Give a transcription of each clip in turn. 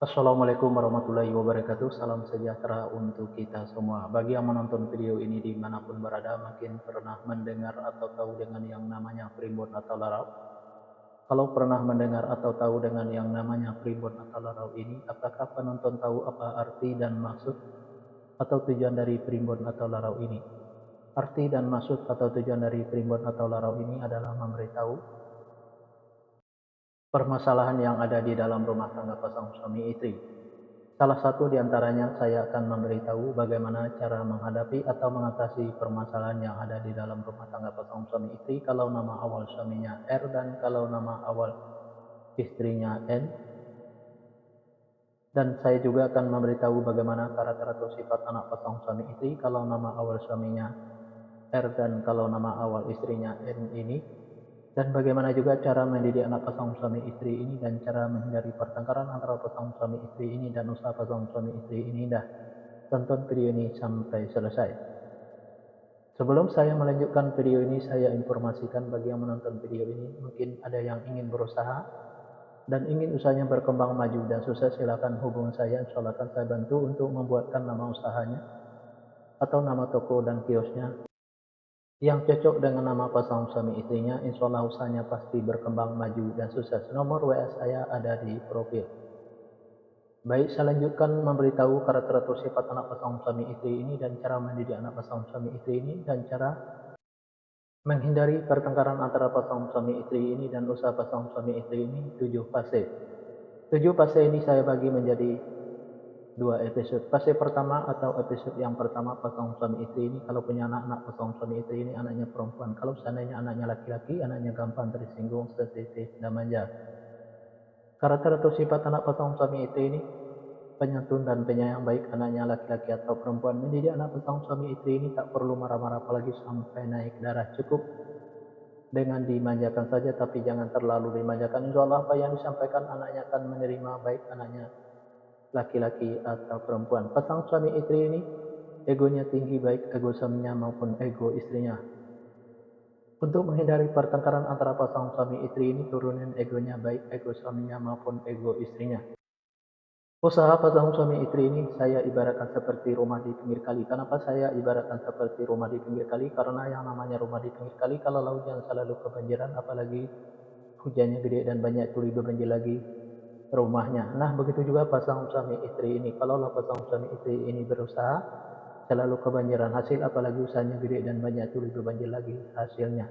Assalamualaikum warahmatullahi wabarakatuh. Salam sejahtera untuk kita semua. Bagi yang menonton video ini dimanapun berada, mungkin pernah mendengar atau tahu dengan yang namanya primbon atau larau. Kalau pernah mendengar atau tahu dengan yang namanya primbon atau larau ini, apakah penonton tahu apa arti dan maksud atau tujuan dari primbon atau larau ini? Arti dan maksud atau tujuan dari primbon atau larau ini adalah memberitahu permasalahan yang ada di dalam rumah tangga pasangan suami istri. Salah satu di antaranya saya akan memberitahu bagaimana cara menghadapi atau mengatasi permasalahan yang ada di dalam rumah tangga pasangan suami istri kalau nama awal suaminya R dan kalau nama awal istrinya N. Dan saya juga akan memberitahu bagaimana karakter atau sifat anak pasangan suami istri kalau nama awal suaminya R dan kalau nama awal istrinya N ini. Dan bagaimana juga cara mendidik anak pasangan suami istri ini dan cara menghindari pertengkaran antara pasangan suami istri ini dan usaha pasangan suami istri ini. Tonton video ini sampai selesai. Sebelum saya melanjutkan video ini, saya informasikan bagi yang menonton video ini, mungkin ada yang ingin berusaha dan ingin usahanya berkembang maju dan sukses, silakan hubungi saya, insya Allah akan saya bantu untuk membuatkan nama usahanya atau nama toko dan kiosnya yang cocok dengan nama pasangan suami istrinya. Insya Allah usahanya pasti berkembang maju dan sukses. Nomor WA saya ada di profil. Baik, saya lanjutkan memberitahu karakter atau sifat anak pasangan suami istri ini dan cara mendidik anak pasangan suami istri ini dan cara menghindari pertengkaran antara pasangan suami istri ini dan usaha pasangan suami istri ini. 7 fase. 7 fase ini saya bagi menjadi 2 episode. Fase pertama atau episode yang pertama, pasangan suami istri ini kalau punya anak-anak pasangan suami istri ini anaknya perempuan. Kalau seandainya anaknya laki-laki, anaknya gampang tersinggung, sensitif, dan manja. Karakter atau sifat anak pasangan suami istri ini penyantun dan penyayang, baik anaknya laki-laki atau perempuan. Mendidik anak pasangan suami istri ini tak perlu marah-marah apalagi sampai naik darah. Cukup dengan dimanjakan saja, tapi jangan terlalu dimanjakan. Insya Allah apa yang disampaikan anaknya akan menerima, baik anaknya laki-laki atau perempuan. Pasangan suami istri ini egonya tinggi, baik ego suaminya maupun ego istrinya. Untuk menghindari pertengkaran antara pasangan suami istri ini, turunin egonya, baik ego suaminya maupun ego istrinya. Usaha pasangan suami istri ini saya ibaratkan seperti rumah di pinggir kali. Kenapa saya ibaratkan seperti rumah di pinggir kali? Karena yang namanya rumah di pinggir kali, kalau lautnya selalu kebanjiran, apalagi hujannya gede dan banyak tuli, berbanjir lagi rumahnya. Nah, begitu juga pasangan suami istri ini. Kalau pasangan suami istri ini berusaha, selalu kebanjiran hasil, apalagi usahanya gede dan banyak tuli, berbanjir lagi hasilnya.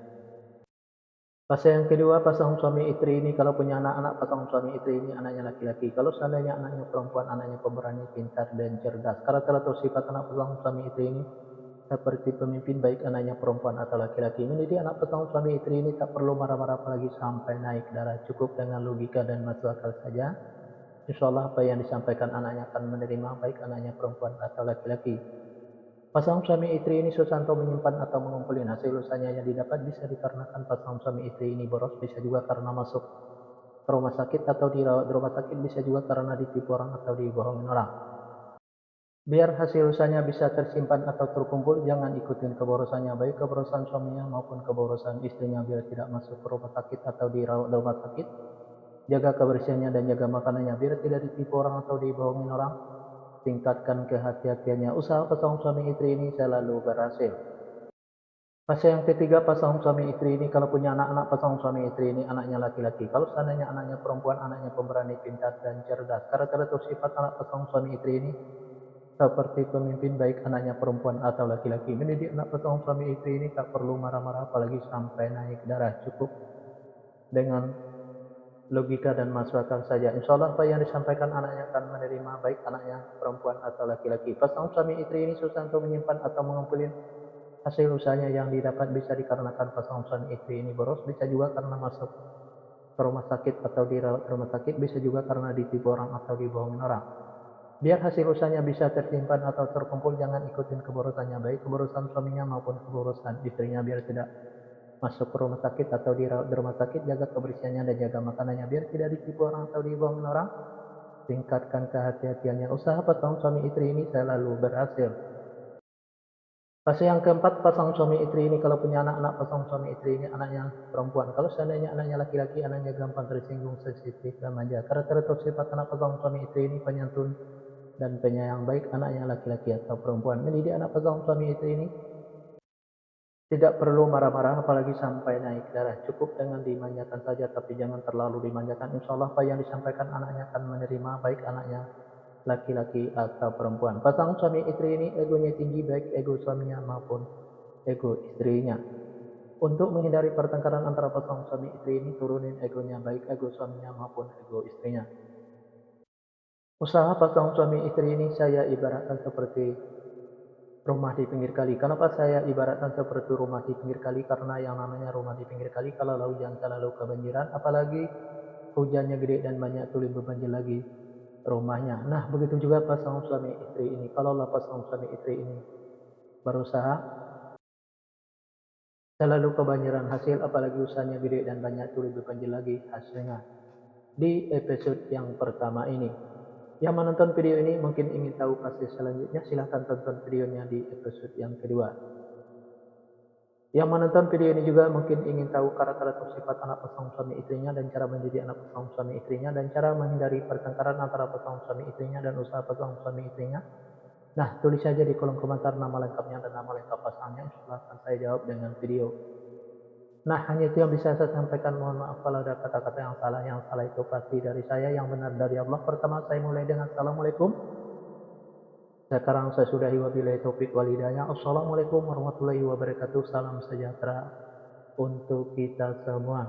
Fase yang kedua, pasangan suami istri ini kalau punya anak-anak, pasangan suami istri ini anaknya laki-laki. Kalau seandainya anaknya perempuan, anaknya pemberani, pintar, dan cerdas. Karakter atau sifat anak pasangan suami istri ini seperti pemimpin, baik anaknya perempuan atau laki-laki. Mendidik anak pasangan suami istri ini tak perlu marah-marah apalagi sampai naik darah. Cukup dengan logika dan masuk akal saja. Insya Allah apa yang disampaikan anaknya akan menerima, baik anaknya perempuan atau laki-laki. Pasangan suami istri ini susanto menyimpan atau mengumpulkan hasil usahanya yang didapat bisa dikarenakan pasangan suami istri ini boros, bisa juga karena masuk ke rumah sakit atau dirawat di rumah sakit, bisa juga karena ditipu orang atau dibohongin orang. Biar hasil usahanya bisa tersimpan atau terkumpul, jangan ikutin keborosannya, baik keborosan suaminya maupun keborosan istrinya, biar tidak masuk ke rumah sakit atau dirawat di rumah sakit. Jaga kebersihannya dan jaga makanannya, biar tidak ditipu orang atau dibohongin orang. Tingkatkan kehati-hatiannya. Usaha pasangan suami istri ini selalu berhasil. Fase yang ketiga, pasangan suami istri ini kalau punya anak-anak, pasangan suami istri ini anaknya laki-laki. Kalau seandainya anaknya perempuan, anaknya pemberani, pintar, dan cerdas. Karakter atau sifat anak pasangan suami istri ini seperti pemimpin, baik anaknya perempuan atau laki-laki. Mendidik anak pasangan suami istri ini tak perlu marah-marah apalagi sampai naik darah. Cukup dengan logika dan masuk akal saja. Insya Allah apa yang disampaikan anaknya akan menerima, baik anaknya perempuan atau laki-laki. Pasangan suami istri ini susah untuk menyimpan atau mengumpulkan hasil usahanya yang didapat, bisa dikarenakan pasangan suami istri ini boros, bisa juga karena masuk ke rumah sakit atau dirawat rumah sakit, bisa juga karena ditipu orang atau dibohongin orang. Biar hasil usahanya bisa tersimpan atau terkumpul, jangan ikutin keborosannya, baik keborosan suaminya maupun keborosan istrinya, biar tidak masuk ke rumah sakit atau dirawat di rumah sakit. Jaga kebersihannya dan jaga makanannya, biar tidak ditipu orang atau dibohongin orang. Tingkatkan kehati-hatiannya. Usaha pasangan suami istri ini selalu berhasil. Fase yang keempat, pasang suami istri ini kalau punya anak-anak, pasang suami istri ini anaknya perempuan. Kalau seandainya anaknya laki-laki, anaknya gampang tersinggung, sensitif, dan manja. Karakter atau sifat anak pasang suami istri ini penyantun dan penyayang, baik anaknya laki-laki atau perempuan. Mendidik anak pasang suami istri ini tidak perlu marah-marah, apalagi sampai naik darah. Cukup dengan dimanjakan saja, tapi jangan terlalu dimanjakan. Insya Allah apa yang disampaikan anaknya akan menerima, baik anaknya laki-laki atau perempuan. Pasang suami istri ini egonya tinggi, baik ego suaminya maupun ego istrinya. Untuk menghindari pertengkaran antara pasang suami istri ini, turunin egonya, baik ego suaminya maupun ego istrinya. Usaha pasang suami istri ini saya ibaratkan seperti rumah di pinggir kali. Kenapa saya ibaratkan seperti rumah di pinggir kali? Karena yang namanya rumah di pinggir kali, kalau hujan selalu kebanjiran, apalagi hujannya gede dan banyak tulen berbanjir lagi rumahnya. Nah, begitu juga pasang suami istri ini. Kalau pasang suami istri ini berusaha selalu kebanjiran hasil, apalagi usahanya gede dan banyak tulen berbanjir lagi hasilnya. Di episode yang pertama ini, yang menonton video ini mungkin ingin tahu fase selanjutnya, silahkan tonton videonya di episode yang kedua. Yang menonton video ini juga mungkin ingin tahu karakter atau sifat anak pasang suami istrinya dan cara mendidik anak pasang suami istrinya dan cara menghindari pertengkaran antara pasang suami istrinya dan usaha pasang suami istrinya. Nah, tulis saja di kolom komentar nama lengkapnya dan nama lengkap pasangannya. Insya akan saya jawab dengan video. Nah, hanya itu yang bisa saya sampaikan. Mohon maaf kalau ada kata-kata yang salah. Yang salah itu pasti dari saya, yang benar dari Allah. Pertama, saya mulai dengan Assalamualaikum. Sekarang saya sudahi, wabillahi taufik wal hidayah. Assalamualaikum warahmatullahi wabarakatuh. Salam sejahtera untuk kita semua.